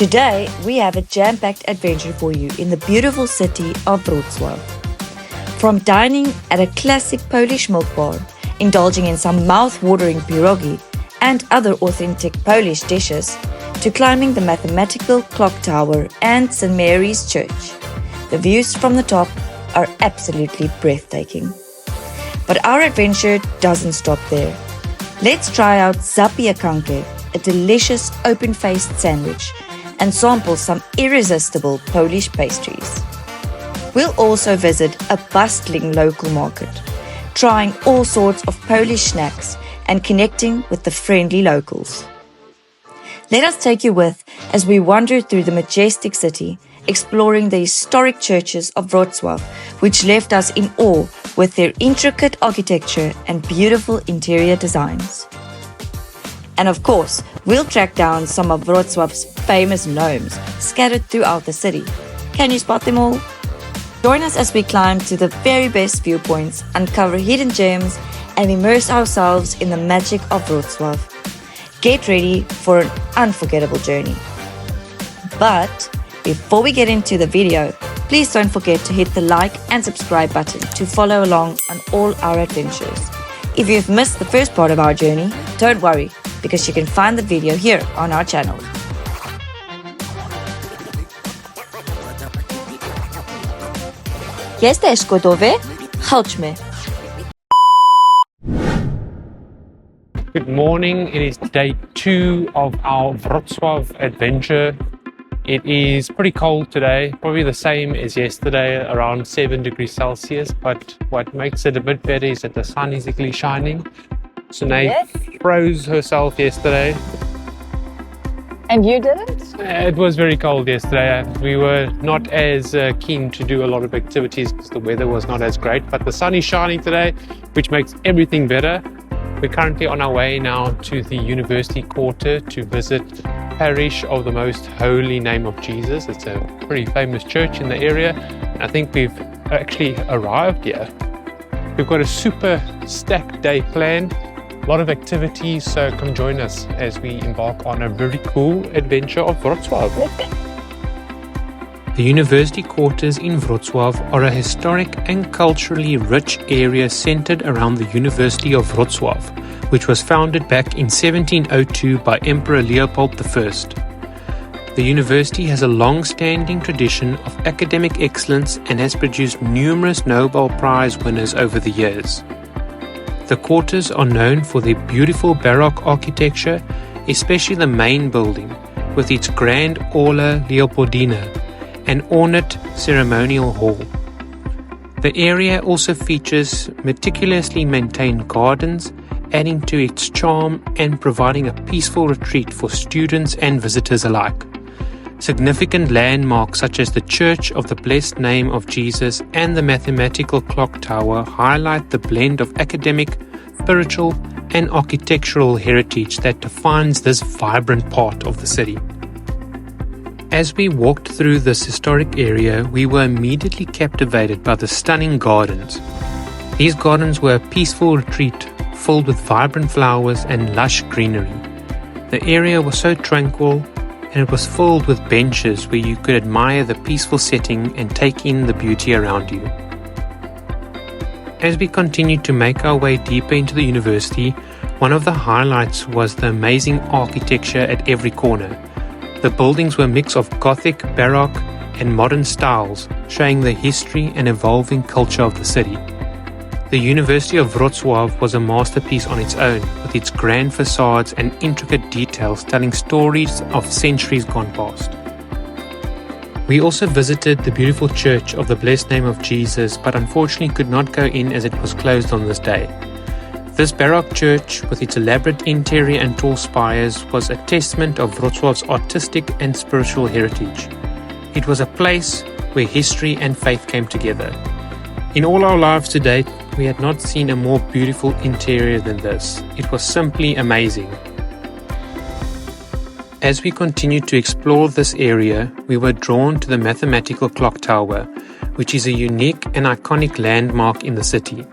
Today, we have a jam-packed adventure for you in the beautiful city of Wrocław. From dining at a classic Polish milk bar, indulging in some mouth-watering pierogi and other authentic Polish dishes, to climbing the mathematical clock tower and St. Mary's Church. The views from the top are absolutely breathtaking. But our adventure doesn't stop there. Let's try out zapiekanka, a delicious open-faced sandwich, and sample some irresistible Polish pastries. We'll also visit a bustling local market, trying all sorts of Polish snacks and connecting with the friendly locals. Let us take you with as we wander through the majestic city, exploring the historic churches of Wrocław, which left us in awe with their intricate architecture and beautiful interior designs. And of course, we'll track down some of Wrocław's famous gnomes scattered throughout the city. Can you spot them all? Join us as we climb to the very best viewpoints, uncover hidden gems, and immerse ourselves in the magic of Wrocław. Get ready for an unforgettable journey. But before we get into the video, please don't forget to hit the like and subscribe button to follow along on all our adventures. If you've missed the first part of our journey, don't worry, because you can find the video here on our channel. Jesteś gotowy? Chodźmy. Good morning. It is day 2 of our Wrocław adventure. It is pretty cold today, probably the same as yesterday, around 7 degrees Celsius. But what makes it a bit better is that the sun is actually shining. Sinead froze herself yesterday. And you didn't? It was very cold yesterday. We were not as keen to do a lot of activities because the weather was not as great. But the sun is shining today, which makes everything better. We're currently on our way now to the University Quarter to visit Parish of the Most Holy Name of Jesus. It's a pretty famous church in the area. I think we've actually arrived here. We've got a super stacked day planned. A lot of activities, so come join us as we embark on a very cool adventure of Wrocław. The University Quarters in Wrocław are a historic and culturally rich area centered around the University of Wrocław, which was founded back in 1702 by Emperor Leopold I. The university has a long-standing tradition of academic excellence and has produced numerous Nobel Prize winners over the years. The quarters are known for their beautiful Baroque architecture, especially the main building, with its grand Aula Leopoldina, an ornate ceremonial hall. The area also features meticulously maintained gardens, adding to its charm and providing a peaceful retreat for students and visitors alike. Significant landmarks such as the Church of the Blessed Name of Jesus and the Mathematical Clock Tower highlight the blend of academic, spiritual, and architectural heritage that defines this vibrant part of the city. As we walked through this historic area, we were immediately captivated by the stunning gardens. These gardens were a peaceful retreat filled with vibrant flowers and lush greenery. The area was so tranquil, and it was filled with benches where you could admire the peaceful setting and take in the beauty around you. As we continued to make our way deeper into the university, one of the highlights was the amazing architecture at every corner. The buildings were a mix of Gothic, Baroque, and modern styles, showing the history and evolving culture of the city. The University of Wrocław was a masterpiece on its own, with its grand facades and intricate details telling stories of centuries gone past. We also visited the beautiful Church of the Blessed Name of Jesus, but unfortunately could not go in as it was closed on this day. This Baroque church, with its elaborate interior and tall spires, was a testament of Wrocław's artistic and spiritual heritage. It was a place where history and faith came together. In all our lives to date, we had not seen a more beautiful interior than this. It was simply amazing. As we continued to explore this area, we were drawn to the Mathematical Clock Tower, which is a unique and iconic landmark in the city.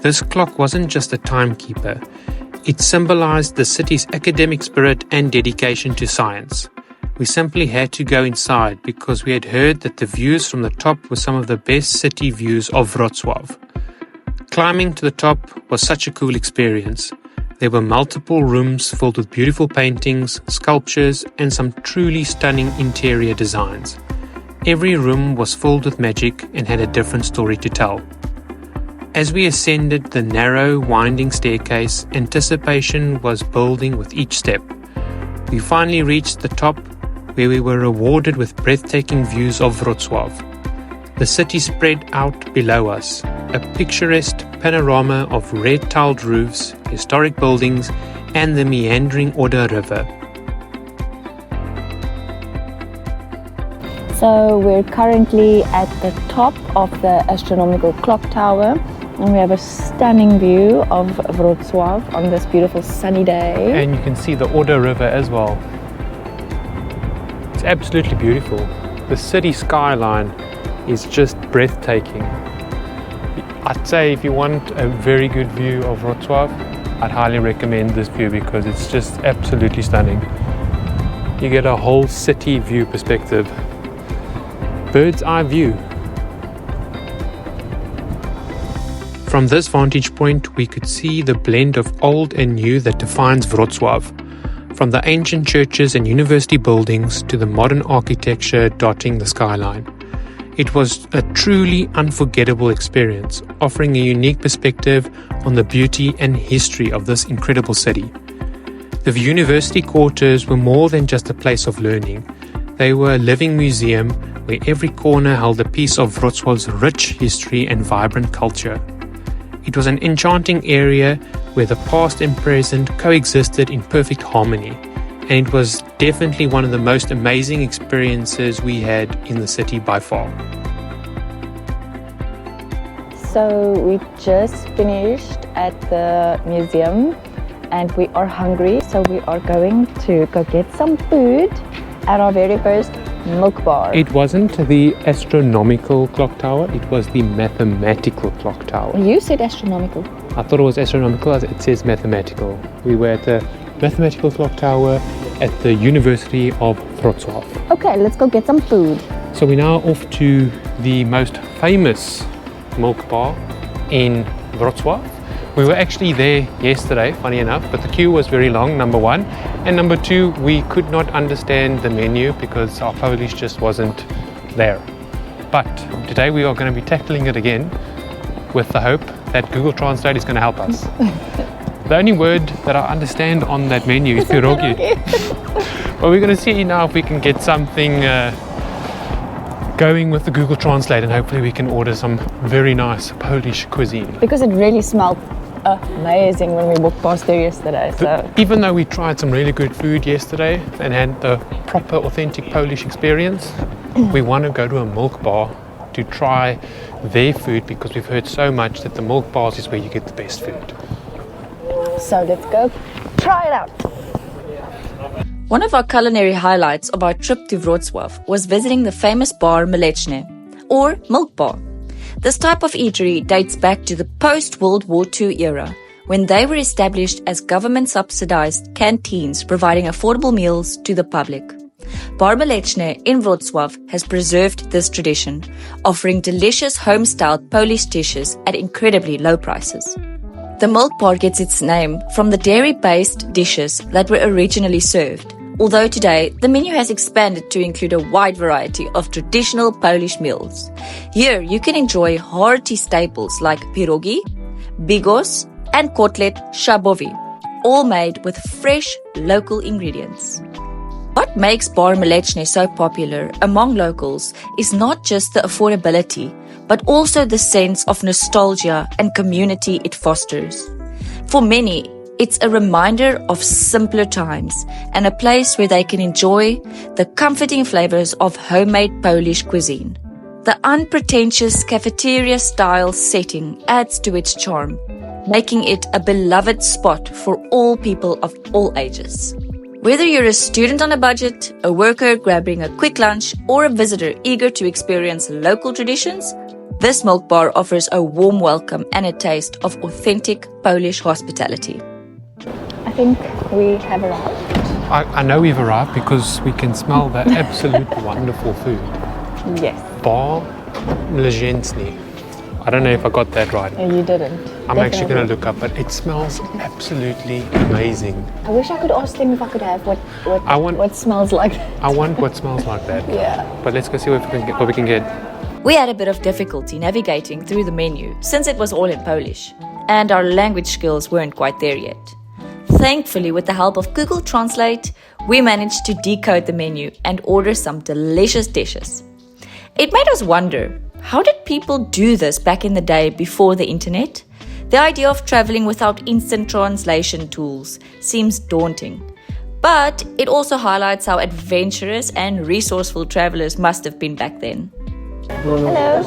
This clock wasn't just a timekeeper. It symbolized the city's academic spirit and dedication to science. We simply had to go inside because we had heard that the views from the top were some of the best city views of Wrocław. Climbing to the top was such a cool experience. There were multiple rooms filled with beautiful paintings, sculptures, and some truly stunning interior designs. Every room was filled with magic and had a different story to tell. As we ascended the narrow, winding staircase, anticipation was building with each step. We finally reached the top, where we were rewarded with breathtaking views of Wrocław. The city spread out below us, a picturesque panorama of red-tiled roofs, historic buildings, and the meandering Oder River. So we're currently at the top of the astronomical clock tower, and we have a stunning view of Wrocław on this beautiful sunny day. And you can see the Oder River as well. It's absolutely beautiful. The city skyline is just breathtaking. I'd say if you want a very good view of Wrocław, I'd highly recommend this view because it's just absolutely stunning. You get a whole city view perspective. Bird's eye view. From this vantage point, we could see the blend of old and new that defines Wrocław, from the ancient churches and university buildings to the modern architecture dotting the skyline. It was a truly unforgettable experience, offering a unique perspective on the beauty and history of this incredible city. The university quarters were more than just a place of learning. They were a living museum where every corner held a piece of Wrocław's rich history and vibrant culture. It was an enchanting area where the past and present coexisted in perfect harmony, and it was definitely one of the most amazing experiences we had in the city by far. So we just finished at the museum and we are hungry, so we are going to go get some food at our very first milk bar. It wasn't the astronomical clock tower, it was the mathematical clock tower. You said astronomical. I thought it was astronomical, as it says mathematical. We were at the mathematical clock tower at the University of Wrocław. Okay, let's go get some food. So we're now off to the most famous milk bar in Wrocław. We were actually there yesterday, funny enough, but the queue was very long, number one. And number two, we could not understand the menu because our Polish just wasn't there. But today we are going to be tackling it again with the hope that Google Translate is going to help us. The only word that I understand on that menu is pierogi. But we're going to see now if we can get something going with the Google Translate, and hopefully we can order some very nice Polish cuisine. Because it really smelled amazing when we walked past there yesterday. So Even though we tried some really good food yesterday and had the proper authentic Polish experience, we want to go to a milk bar to try their food because we've heard so much that the milk bars is where you get the best food. So let's go try it out. One of our culinary highlights of our trip to Wrocław was visiting the famous bar Mleczny, or milk bar. This type of eatery dates back to the post-World War II era, when they were established as government-subsidized canteens providing affordable meals to the public. Bar Mleczny in Wrocław has preserved this tradition, offering delicious home-styled Polish dishes at incredibly low prices. The milk bar gets its name from the dairy-based dishes that were originally served, although today the menu has expanded to include a wide variety of traditional Polish meals. Here you can enjoy hearty staples like pierogi, bigos, and kotlet schabowy, all made with fresh local ingredients. What makes Bar Mleczny so popular among locals is not just the affordability, but also the sense of nostalgia and community it fosters. For many, it's a reminder of simpler times and a place where they can enjoy the comforting flavors of homemade Polish cuisine. The unpretentious cafeteria-style setting adds to its charm, making it a beloved spot for all people of all ages. Whether you're a student on a budget, a worker grabbing a quick lunch, or a visitor eager to experience local traditions, this milk bar offers a warm welcome and a taste of authentic Polish hospitality. I think we have arrived. I know we've arrived because we can smell the absolute wonderful food. Yes. Bar Mleczny. I don't know if I got that right. No, you didn't. I'm actually going to look up, but it smells absolutely amazing. I wish I could ask them if I could have what smells like that. I want what smells like that. Yeah. But let's go see what we can get. We had a bit of difficulty navigating through the menu since it was all in Polish, and our language skills weren't quite there yet. Thankfully, with the help of Google Translate, we managed to decode the menu and order some delicious dishes. It made us wonder, how did people do this back in the day before the internet? The idea of traveling without instant translation tools seems daunting. But it also highlights how adventurous and resourceful travelers must have been back then. Hello.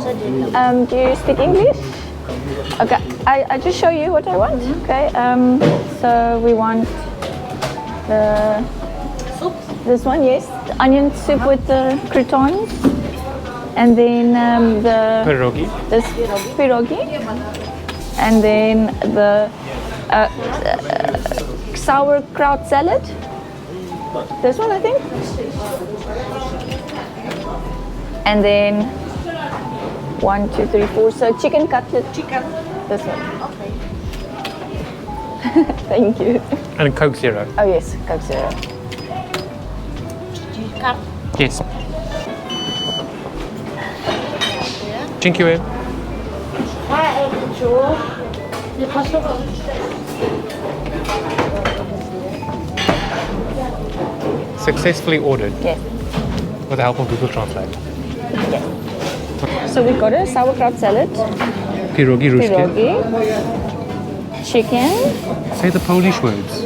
Do you speak English? Okay, I just show you what I want. Okay. So we want the soup. This one, yes. The onion soup with the croutons. And then the Pierogi. This pierogi, and then the sauerkraut salad. This one, I think. And then 1, 2, 3, 4. So chicken cutlet. Chicken. This one. Okay. Thank you. And Coke Zero. Oh yes, Coke Zero. Yes. Thank you. Successfully ordered. Yes. With the help of Google Translate. Yes. So we got a sauerkraut salad. Pierogi ruszki. Pierogi. Chicken. Say the Polish words.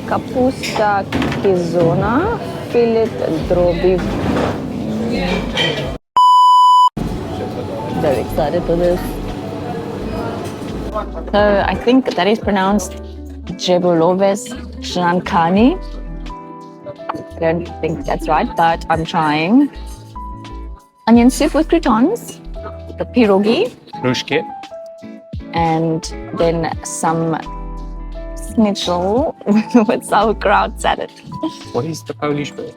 Kapusta kiszona. Filet drobi. Very excited for this. So I think that is pronounced Jeboloves Shrankani. I don't think that's right, but I'm trying. Onion soup with croutons, the pierogi, Ruszki. and then some schnitzel with sauerkraut salad. What is the Polish word?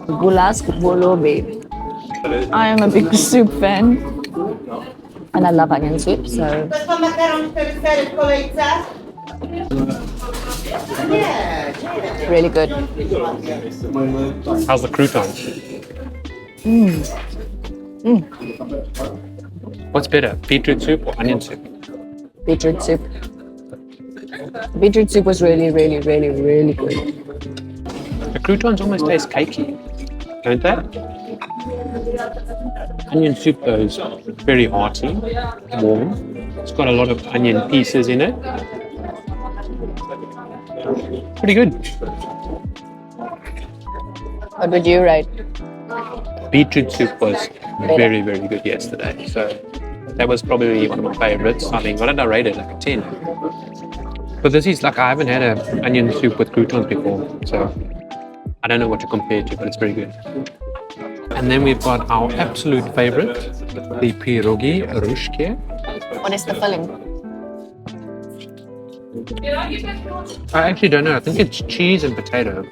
Gulasz bolowy. I am a big soup fan. And I love onion soup, so. Really good. How's the croutons? What's better, beetroot soup or onion soup? Beetroot soup. Beetroot soup was really, really, really, really good. The croutons almost taste cakey, don't they? Onion soup though is very hearty, warm. It's got a lot of onion pieces in it. Pretty good. What would you rate? Beetroot soup was very, very good yesterday. So that was probably one of my favorites. I mean, what did I rate it? Like a 10. But this is like, I haven't had an onion soup with croutons before. So I don't know what to compare to, but it's very good. And then we've got our absolute favorite, the pierogi ruszki. What is the filling? I actually don't know. I think it's cheese and potato.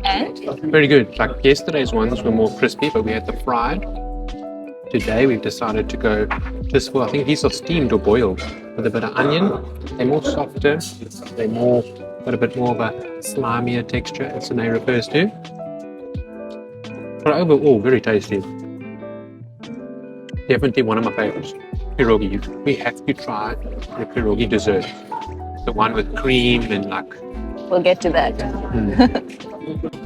And? Very good. Like yesterday's ones were more crispy, but we had the fried. Today we've decided to go just for, I think these are steamed or boiled with a bit of onion. They're more softer. They're more, got a bit more of a slimier texture, as the name refers to. But overall, very tasty. Definitely one of my favorites. Pierogi. We have to try the pierogi dessert. The one with cream and like. We'll get to that.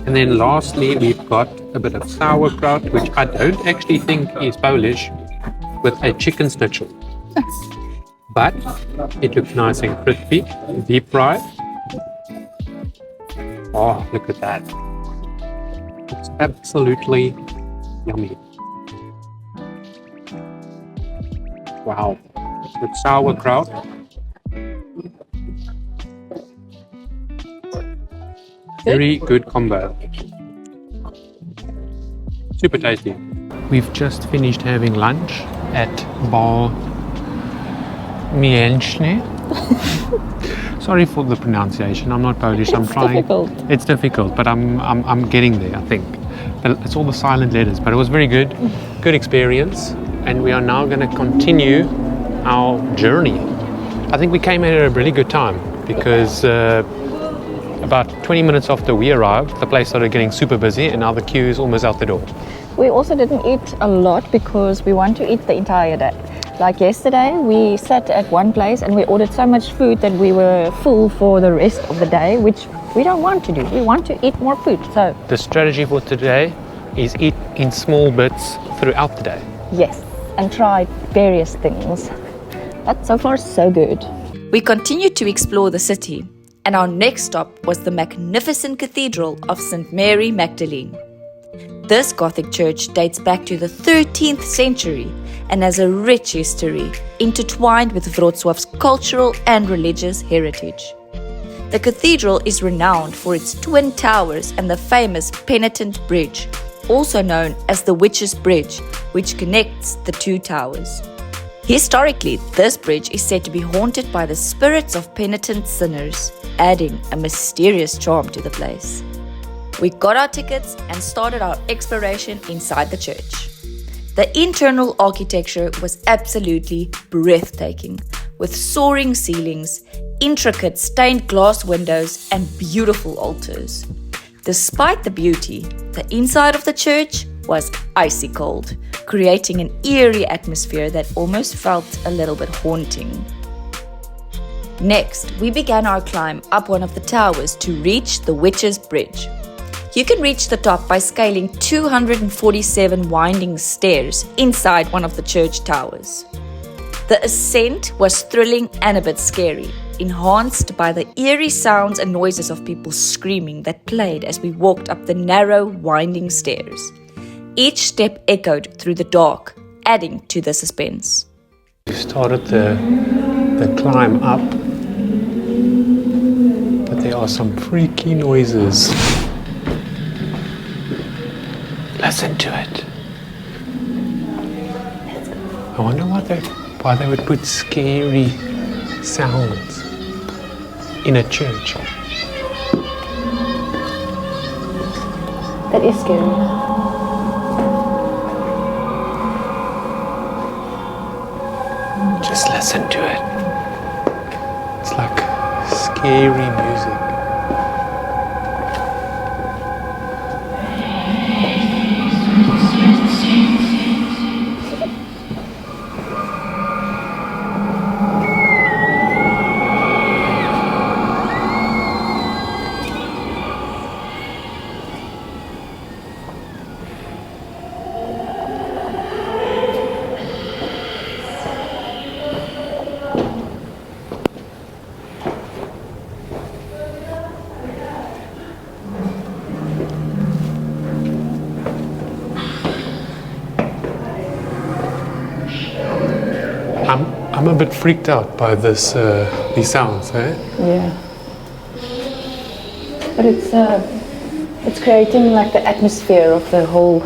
And then lastly, we've got a bit of sauerkraut, which I don't actually think is Polish, with a chicken schnitzel. But it looks nice and crispy, deep fried. Oh, look at that. It's absolutely yummy. Wow. With sauerkraut. Very good combo. Super tasty. We've just finished having lunch at Bar Mleczny. Sorry for the pronunciation. I'm not Polish. I'm trying. Difficult. It's difficult, but I'm getting there. I think it's all the silent letters. But it was very good, good experience, and we are now going to continue our journey. I think we came at a really good time because about 20 minutes after we arrived, the place started getting super busy, and now the queue is almost out the door. We also didn't eat a lot because we want to eat the entire day. Like yesterday, we sat at one place and we ordered so much food that we were full for the rest of the day, which we don't want to do. We want to eat more food. So the strategy for today is eat in small bits throughout the day. yes, and try various things. But so far, so good. We continued to explore the city, and our next stop was the magnificent Cathedral of St. Mary Magdalene. This Gothic church dates back to the 13th century and has a rich history intertwined with Wrocław's cultural and religious heritage. The cathedral is renowned for its twin towers and the famous penitent bridge, also known as the Witch's Bridge, which connects the two towers. Historically, this bridge is said to be haunted by the spirits of penitent sinners, adding a mysterious charm to the place. We got our tickets and started our exploration inside the church. The internal architecture was absolutely breathtaking, with soaring ceilings, intricate stained glass windows, and beautiful altars. Despite the beauty, the inside of the church was icy cold, creating an eerie atmosphere that almost felt a little bit haunting. Next, we began our climb up one of the towers to reach the Witch's Bridge. You can reach the top by scaling 247 winding stairs inside one of the church towers. The ascent was thrilling and a bit scary, enhanced by the eerie sounds and noises of people screaming that played as we walked up the narrow, winding stairs. Each step echoed through the dark, adding to the suspense. We started the climb up, but there are some freaky noises. Listen to it. I wonder why they would put scary sounds in a church. That is scary. Just listen to it. It's like scary music. I'm a bit freaked out by these sounds, eh? Yeah. But it's creating like the atmosphere of the whole.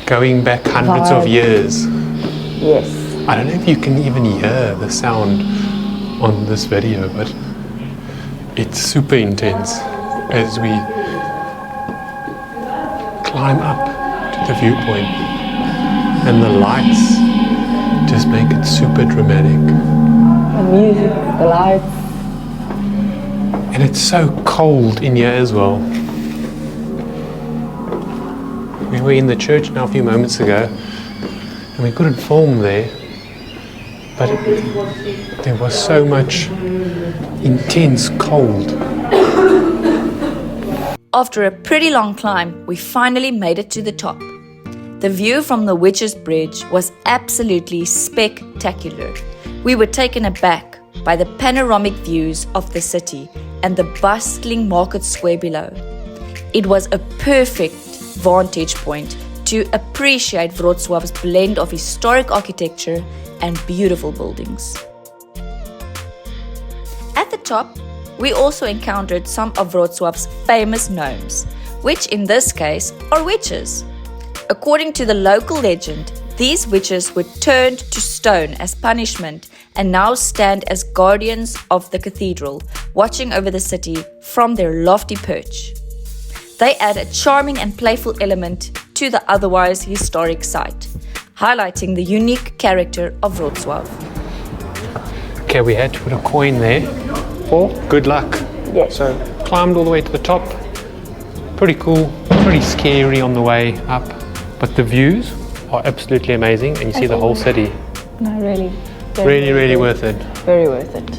Going back hundreds of years. Yes. I don't know if you can even hear the sound on this video, but it's super intense as we climb up to the viewpoint, and the lights just make it super dramatic. The music, the lights. And it's so cold in here as well. We were in the church now a few moments ago, and we couldn't film there, but there was so much intense cold. After a pretty long climb, we finally made it to the top. The view from the Witch's Bridge was absolutely spectacular. We were taken aback by the panoramic views of the city and the bustling market square below. It was a perfect vantage point to appreciate Wrocław's blend of historic architecture and beautiful buildings. At the top, we also encountered some of Wrocław's famous gnomes, which in this case are witches. According to the local legend, These witches were turned to stone as punishment and now stand as guardians of the cathedral, watching over the city from their lofty perch. They add a charming and playful element to the otherwise historic site, highlighting the unique character of Wrocław. Okay, we had to put a coin there for good luck. Yes. So climbed all the way to the top. Pretty cool, pretty scary on the way up, but the views are absolutely amazing, and you see the whole city. No, really. Really worth it. Very worth it.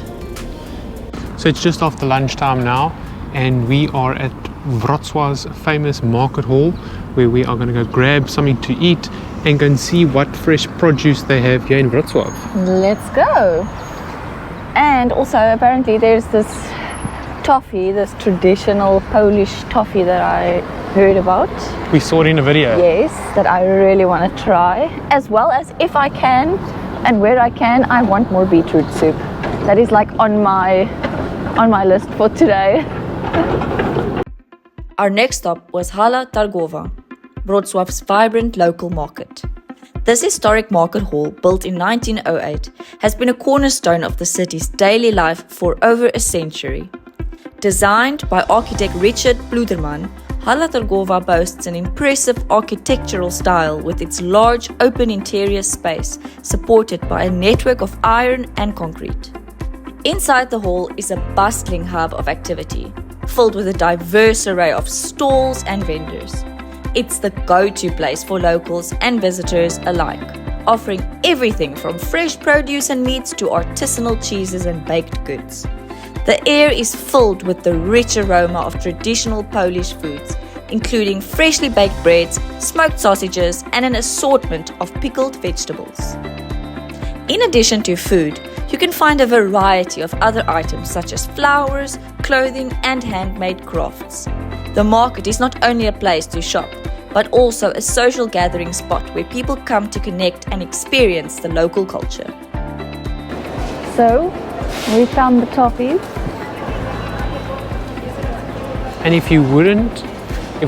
So it's just after lunchtime now, and we are at Wrocław's famous market hall, where we are going to go grab something to eat and go and see what fresh produce they have here in Wrocław. Let's go. And also apparently there's this toffee, this traditional Polish toffee that I heard about. We saw it in a video. Yes, that I really want to try. As well as if I can and where I can, I want more beetroot soup. That is like on my list for today. Our next stop was Hala Targowa, Wrocław's vibrant local market. This historic market hall, built in 1908, has been a cornerstone of the city's daily life for over a century. Designed by architect Richard Bluderman, Hala Targowa boasts an impressive architectural style with its large open interior space supported by a network of iron and concrete. Inside the hall is a bustling hub of activity, filled with a diverse array of stalls and vendors. It's the go-to place for locals and visitors alike, offering everything from fresh produce and meats to artisanal cheeses and baked goods. The air is filled with the rich aroma of traditional Polish foods, including freshly baked breads, smoked sausages, and an assortment of pickled vegetables. In addition to food, you can find a variety of other items such as flowers, clothing, and handmade crafts. The market is not only a place to shop, but also a social gathering spot where people come to connect and experience the local culture. So, we found the toffees. And if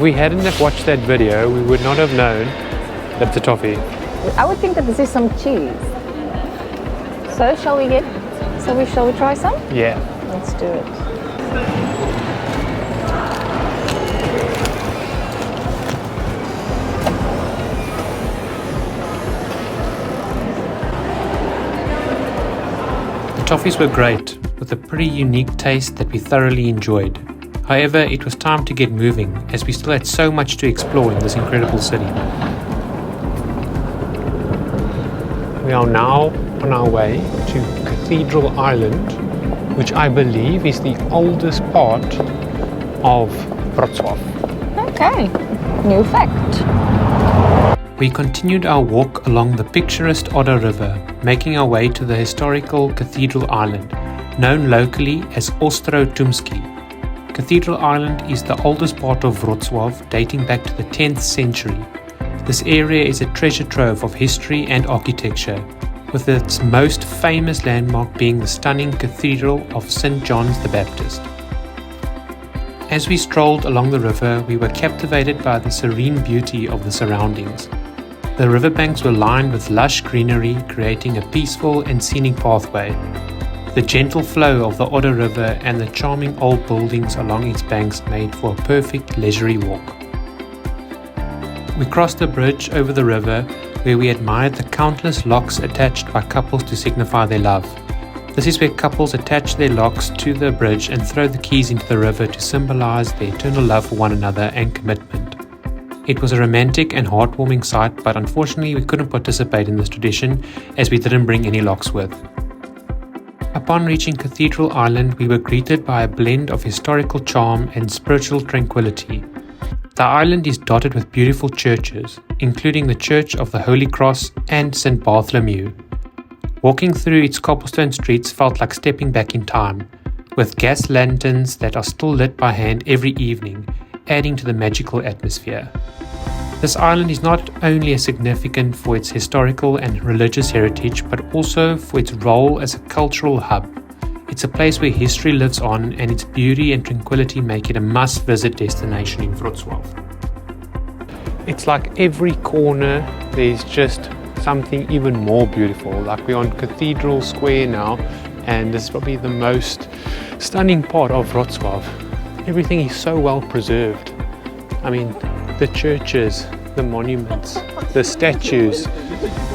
we hadn't have watched that video, we would not have known that's a toffee. I would think that this is some cheese. So, shall we try some? Yeah. Let's do it. The toffees were great, with a pretty unique taste that we thoroughly enjoyed. However, it was time to get moving, as we still had so much to explore in this incredible city. We are now on our way to Cathedral Island, which I believe is the oldest part of Wrocław. Okay, new fact. We continued our walk along the picturesque Oder River, making our way to the historical Cathedral Island, known locally as Ostrów Tumski. Cathedral Island is the oldest part of Wrocław, dating back to the 10th century. This area is a treasure trove of history and architecture, with its most famous landmark being the stunning Cathedral of St. John the Baptist. As we strolled along the river, we were captivated by the serene beauty of the surroundings. The riverbanks were lined with lush greenery, creating a peaceful and scenic pathway. The gentle flow of the Oder River and the charming old buildings along its banks made for a perfect leisurely walk. We crossed a bridge over the river where we admired the countless locks attached by couples to signify their love. This is where couples attach their locks to the bridge and throw the keys into the river to symbolize their eternal love for one another and commitment. It was a romantic and heartwarming sight, but unfortunately we couldn't participate in this tradition as we didn't bring any locks with. Upon reaching Cathedral Island, we were greeted by a blend of historical charm and spiritual tranquility. The island is dotted with beautiful churches, including the Church of the Holy Cross and St. Bartholomew. Walking through its cobblestone streets felt like stepping back in time, with gas lanterns that are still lit by hand every evening, adding to the magical atmosphere. This island is not only significant for its historical and religious heritage, but also for its role as a cultural hub. It's a place where history lives on, and its beauty and tranquility make it a must-visit destination in Wrocław. It's like every corner there's just something even more beautiful. Like we're on Cathedral Square now, and this is probably the most stunning part of Wrocław. Everything is so well preserved. I mean, the churches, the monuments, the statues,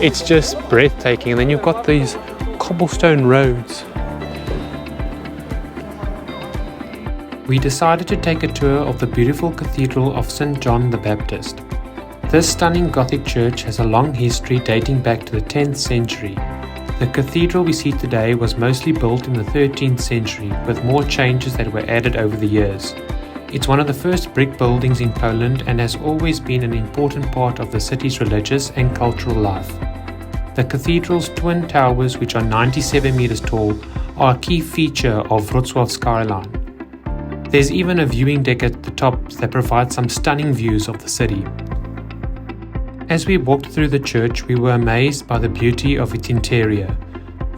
it's just breathtaking. And then you've got these cobblestone roads. We decided to take a tour of the beautiful Cathedral of St. John the Baptist. This stunning Gothic church has a long history dating back to the 10th century. The cathedral we see today was mostly built in the 13th century, with more changes that were added over the years. It's one of the first brick buildings in Poland and has always been an important part of the city's religious and cultural life. The cathedral's twin towers, which are 97 meters tall, are a key feature of Wrocław's skyline. There's even a viewing deck at the top that provides some stunning views of the city. As we walked through the church, we were amazed by the beauty of its interior.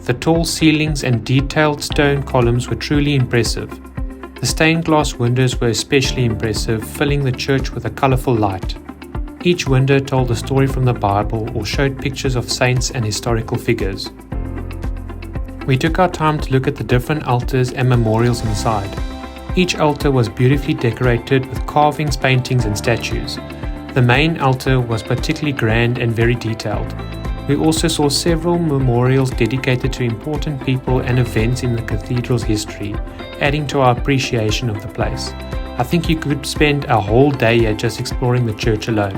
The tall ceilings and detailed stone columns were truly impressive. The stained glass windows were especially impressive, filling the church with a colorful light. Each window told a story from the Bible or showed pictures of saints and historical figures. We took our time to look at the different altars and memorials inside. Each altar was beautifully decorated with carvings, paintings and statues. The main altar was particularly grand and very detailed. We also saw several memorials dedicated to important people and events in the cathedral's history, adding to our appreciation of the place. I think you could spend a whole day here just exploring the church alone.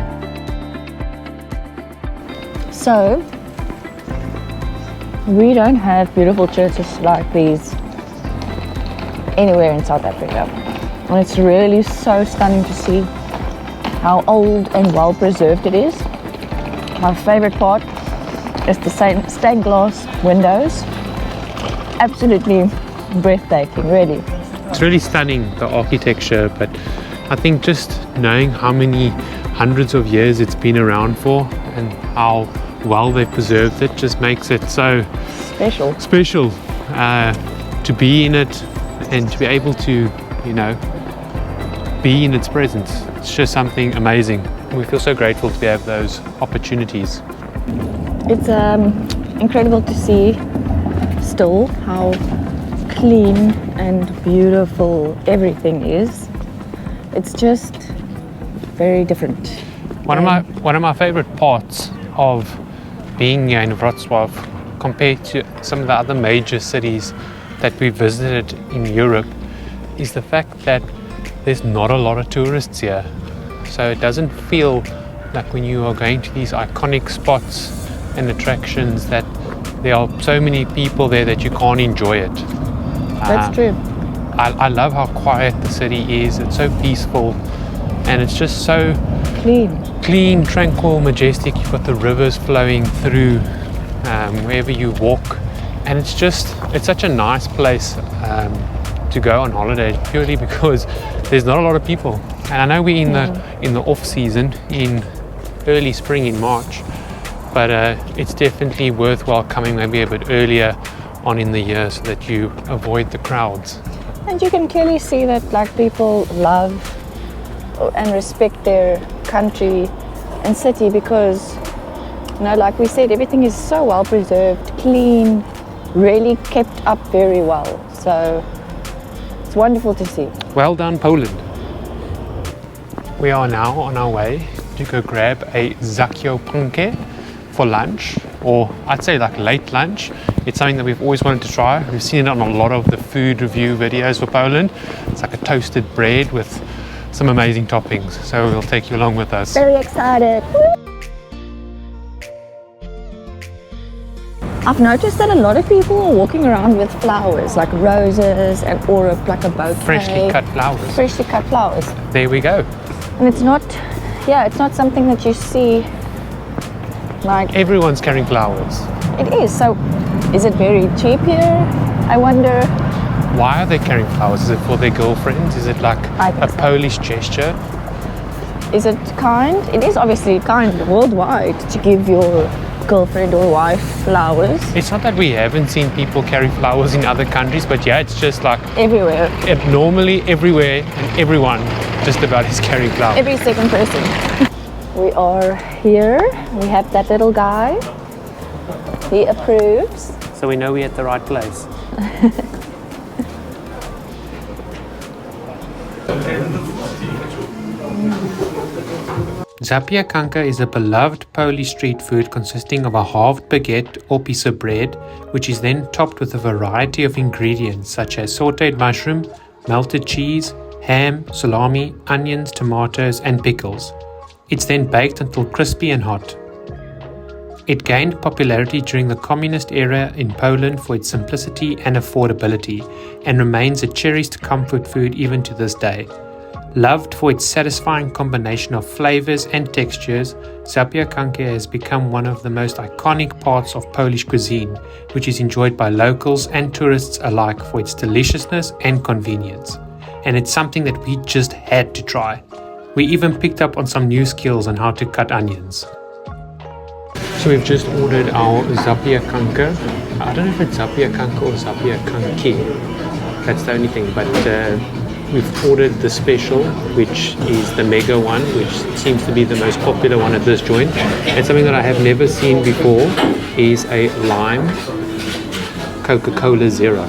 So, we don't have beautiful churches like these anywhere in South Africa. And it's really so stunning to see how old and well preserved it is. My favorite part is the stained glass windows. Absolutely breathtaking, really. It's really stunning, the architecture, but I think just knowing how many hundreds of years it's been around for and how well they've preserved it just makes it so special to be in it and to be able to, be in its presence. It's just something amazing. We feel so grateful to have those opportunities. It's incredible to see still how clean and beautiful everything is. It's just very different. One of my favorite parts of being here in Wrocław compared to some of the other major cities that we visited in Europe is the fact that there's not a lot of tourists here. So it doesn't feel like when you are going to these iconic spots and attractions that there are so many people there that you can't enjoy it. That's true. I love how quiet the city is. It's so peaceful and it's just so clean, tranquil, majestic. You've got the rivers flowing through wherever you walk, and it's such a nice place to go on holiday, purely because there's not a lot of people. And I know we're in the off season, in early spring in March, but it's definitely worthwhile coming maybe a bit earlier on in the year so that you avoid the crowds. And you can clearly see that people love and respect their country and city because, like we said, everything is so well preserved, clean, really kept up very well. So it's wonderful to see. Well done, Poland. We are now on our way to go grab a zapiekanka for lunch, or I'd say like late lunch. It's something that we've always wanted to try. We've seen it on a lot of the food review videos for Poland. It's like a toasted bread with some amazing toppings. So we'll take you along with us. Very excited. I've noticed that a lot of people are walking around with flowers, like roses or like a bouquet. Freshly cut flowers. Freshly cut flowers. There we go. And it's not something that you see like... Everyone's carrying flowers. It is. So is it very cheap here? I wonder. Why are they carrying flowers? Is it for their girlfriends? Is it like a Polish gesture? Is it kind? It is obviously kind worldwide to give your girlfriend or wife flowers. It's not that we haven't seen people carry flowers in other countries, but yeah, it's just like everywhere. Normally everywhere and everyone just about is carrying flowers. Every second person. We are here. We have that little guy He approves. So we know we're at the right place. Zapiekanka is a beloved Polish street food consisting of a halved baguette or piece of bread, which is then topped with a variety of ingredients such as sautéed mushroom, melted cheese, ham, salami, onions, tomatoes, and pickles. It's then baked until crispy and hot. It gained popularity during the communist era in Poland for its simplicity and affordability, and remains a cherished comfort food even to this day. Loved for its satisfying combination of flavors and textures, zapiekanka has become one of the most iconic parts of Polish cuisine, which is enjoyed by locals and tourists alike for its deliciousness and convenience. And it's something that we just had to try. We even picked up on some new skills on how to cut onions. So we've just ordered our zapiekanka. I don't know if it's zapiekanka or zapiekanki. That's the only thing, but we've ordered the special, which is the mega one, which seems to be the most popular one at this joint. And something that I have never seen before is a lime Coca-Cola Zero.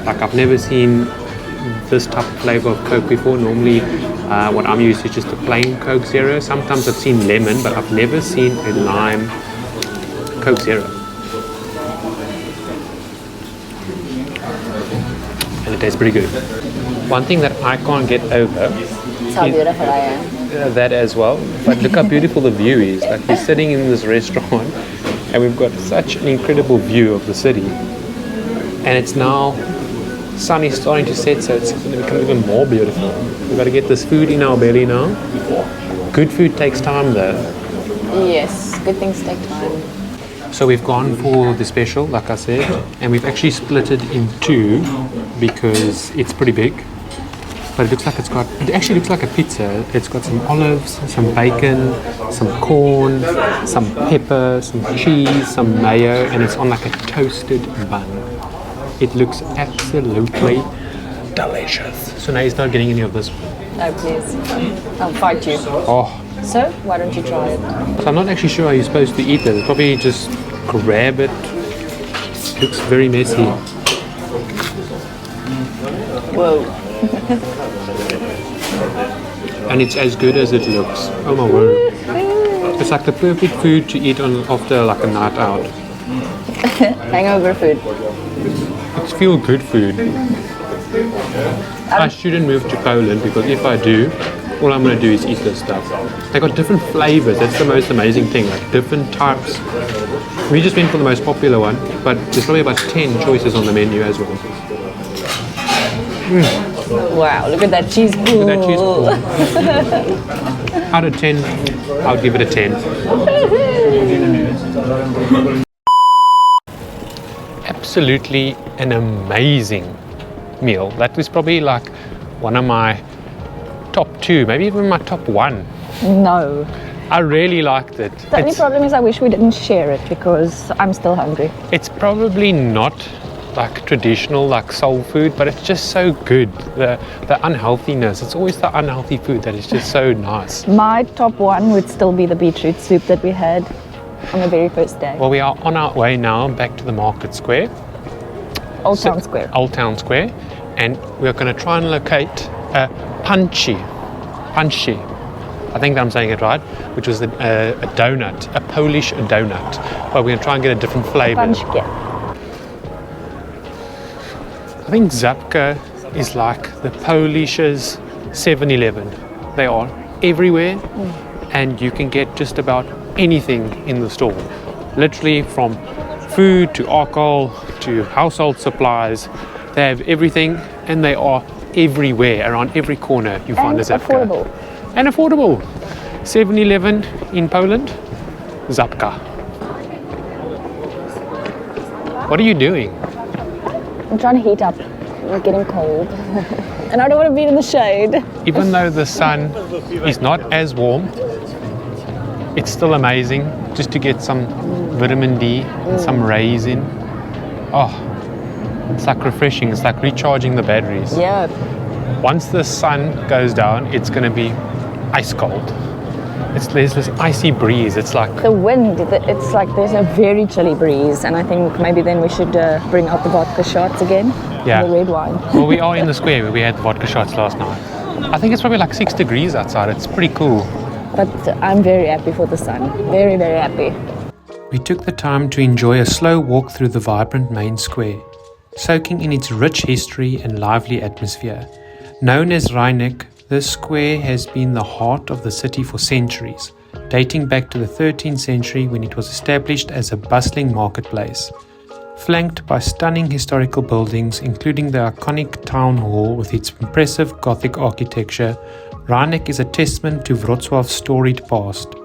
Like, I've never seen this type of flavor of Coke before. Normally what I'm used to is just a plain Coke Zero. Sometimes I've seen lemon, but I've never seen a lime Coke Zero. And it tastes pretty good. One thing that I can't get over That's how beautiful I am. that as well, but look how beautiful the view is. Like, we're sitting in this restaurant and we've got such an incredible view of the city, and it's now sun is starting to set, so it's going to become even more beautiful. We've got to get this food in our belly now. Good food takes time though. Yes, good things take time. So we've gone for the special, like I said, and we've actually split it in two because it's pretty big. But it actually looks like a pizza. It's got some olives, some bacon, some corn, some pepper, some cheese, some mayo, and it's on like a toasted bun. It looks absolutely delicious. So now he's not getting any of this. No, please. I'll fight you. Oh. So, why don't you try it? So I'm not actually sure how you're supposed to eat it. Probably just grab it. It looks very messy. Whoa. And it's as good as it looks. Oh my word. It's like the perfect food to eat on after like a night out. Hangover food. It's feel good food. I shouldn't move to Poland because if I do, all I'm going to do is eat this stuff. They got different flavors. That's the most amazing thing. Like different types. We just went for the most popular one, but there's probably about 10 choices on the menu as well. Wow, look at that cheese ball. Look at that cheese ball. Out of 10, I'll give it a 10. Absolutely an amazing meal. That was probably like one of my top 2, maybe even my top 1. No. I really liked it. The only problem is I wish we didn't share it because I'm still hungry. It's probably not like traditional, like soul food, but it's just so good. The unhealthiness, it's always the unhealthy food that is just so nice. My top 1 would still be the beetroot soup that we had on the very first day. Well, we are on our way now back to the market square. Old Town Square. Old Town Square. And we're going to try and locate a punchy. I think I'm saying it right, which was a donut, a Polish donut. But we're going to try and get a different flavor. Paczki. I think Zapka is like the Polish's 7-Eleven. They are everywhere, and you can get just about anything in the store. Literally from food to alcohol to household supplies. They have everything, and they are everywhere. Around every corner you find a Zapka. Affordable. And affordable. 7-Eleven in Poland, Zapka. What are you doing? I'm trying to heat up. We're getting cold. And I don't want to be in the shade. Even though the sun is not as warm, it's still amazing just to get some vitamin D and some rays in. Oh, it's like refreshing. It's like recharging the batteries. Yeah. Once the sun goes down, it's going to be ice cold. There's this icy breeze. It's like The wind, it's like there's a very chilly breeze, and I think maybe then we should bring out the vodka shots again. Yeah. The red wine. Well, we are in the square where we had the vodka shots last night. I think it's probably like 6 degrees outside. It's pretty cool. But I'm very happy for the sun. Very, very happy. We took the time to enjoy a slow walk through the vibrant main square, soaking in its rich history and lively atmosphere. Known as Rynek, this square has been the heart of the city for centuries, dating back to the 13th century when it was established as a bustling marketplace. Flanked by stunning historical buildings, including the iconic town hall with its impressive Gothic architecture, Rynek is a testament to Wrocław's storied past.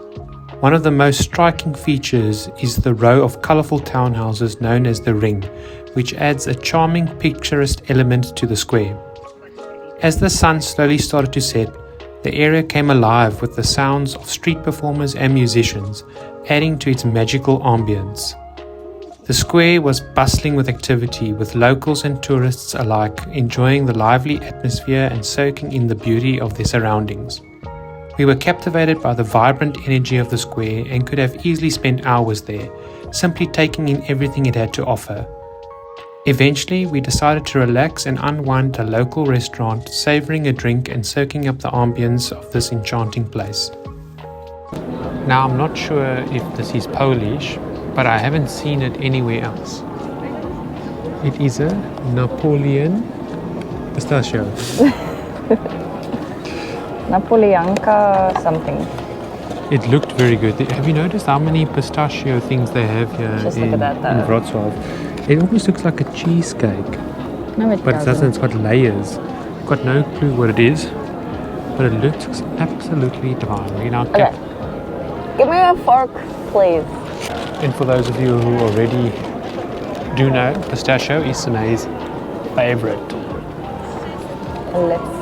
One of the most striking features is the row of colourful townhouses known as the Ring, which adds a charming picturesque element to the square. As the sun slowly started to set, the area came alive with the sounds of street performers and musicians, adding to its magical ambience. The square was bustling with activity, with locals and tourists alike enjoying the lively atmosphere and soaking in the beauty of their surroundings. We were captivated by the vibrant energy of the square and could have easily spent hours there, simply taking in everything it had to offer. Eventually, we decided to relax and unwind at a local restaurant, savouring a drink and soaking up the ambience of this enchanting place. Now, I'm not sure if this is Polish, but I haven't seen it anywhere else. It is a Napoleon pistachio. Napoleonka something. It looked very good. Have you noticed how many pistachio things they have here Just in look at that, in Wrocław? It almost looks like a cheesecake, No, it but it doesn't. It's got layers. I've got no clue what it is, but it looks absolutely divine. You know, Okay. Give me a fork, please. And for those of you who already do know, pistachio is Sinead's favourite. Let's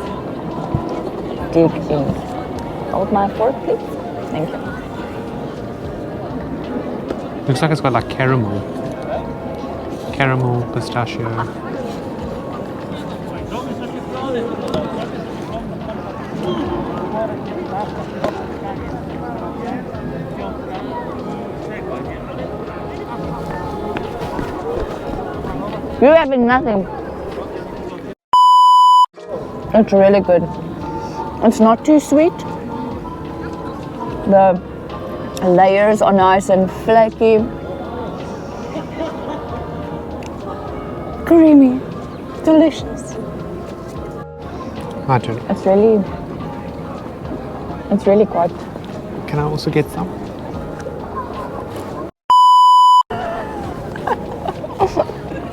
dig in. Hold my fork, please. Thank you. Looks like it's got like caramel. Caramel, pistachio. You're having nothing. It's really good. It's not too sweet. The layers are nice and flaky. Creamy. Delicious. My turn. It's really quite. Can I also get some?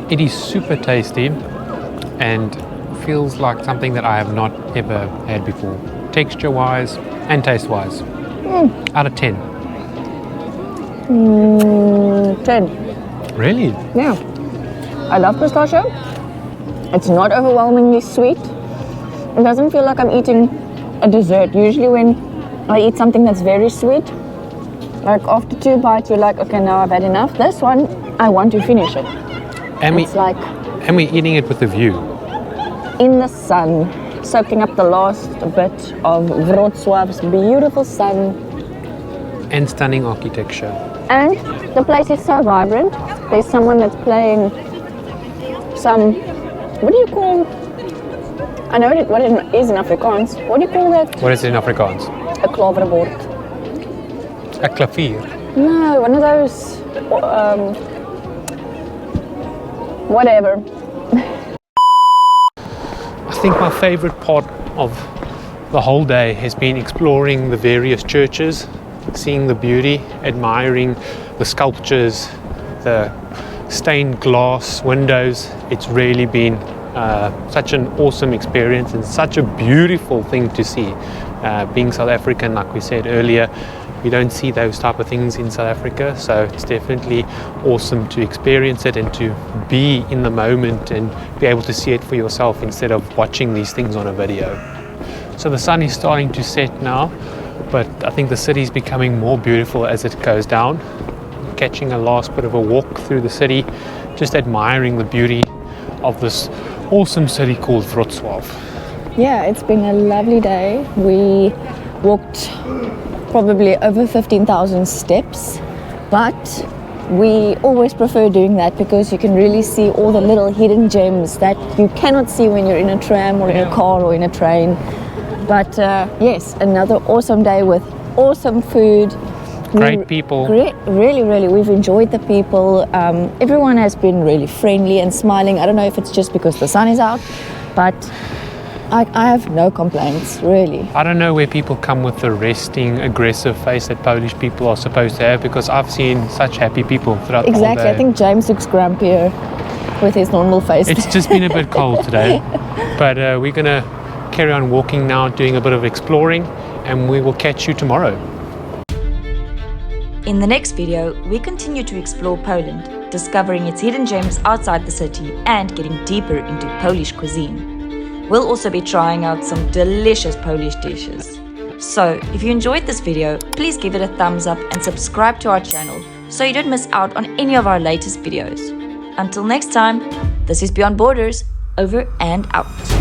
It is super tasty and feels like something that I have not ever had before. Texture-wise and taste-wise. Out of 10. 10. Really? Yeah. I love pistachio. It's not overwhelmingly sweet. It doesn't feel like I'm eating a dessert. Usually when I eat something that's very sweet, like after 2 bites you're like, okay, now I've had enough. This one, I want to finish it. And we're eating it with a view. In the sun, soaking up the last bit of Wrocław's beautiful sun. And stunning architecture. And the place is so vibrant. There's someone that's playing some, what do you call, I know what it is in Afrikaans. What do you call that? What is it in Afrikaans? A klaverbord. A clavier. No, one of those, whatever. I think my favorite part of the whole day has been exploring the various churches, seeing the beauty, admiring the sculptures, the stained glass windows. It's really been such an awesome experience and such a beautiful thing to see. Being South African, like we said earlier, we don't see those type of things in South Africa, so it's definitely awesome to experience it and to be in the moment and be able to see it for yourself instead of watching these things on a video. So the sun is starting to set now, but I think the city is becoming more beautiful as it goes down. Catching a last bit of a walk through the city, just admiring the beauty of this awesome city called Wrocław. Yeah, it's been a lovely day. We walked probably over 15,000 steps, but we always prefer doing that because you can really see all the little hidden gems that you cannot see when you're in a tram or in a car or in a train. But yes, another awesome day with awesome food. Great people. Really, we've enjoyed the people. Everyone has been really friendly and smiling. I don't know if it's just because the sun is out, but I have no complaints, really. I don't know where people come with the resting, aggressive face that Polish people are supposed to have, because I've seen such happy people throughout the whole Exactly. day. I think James looks grumpier with his normal face. It's just been a bit cold today, but we're going to carry on walking now, doing a bit of exploring, and we will catch you tomorrow. In the next video, we continue to explore Poland, discovering its hidden gems outside the city and getting deeper into Polish cuisine. We'll also be trying out some delicious Polish dishes. So, if you enjoyed this video, please give it a thumbs up and subscribe to our channel so you don't miss out on any of our latest videos. Until next time, this is Beyond Borders, over and out.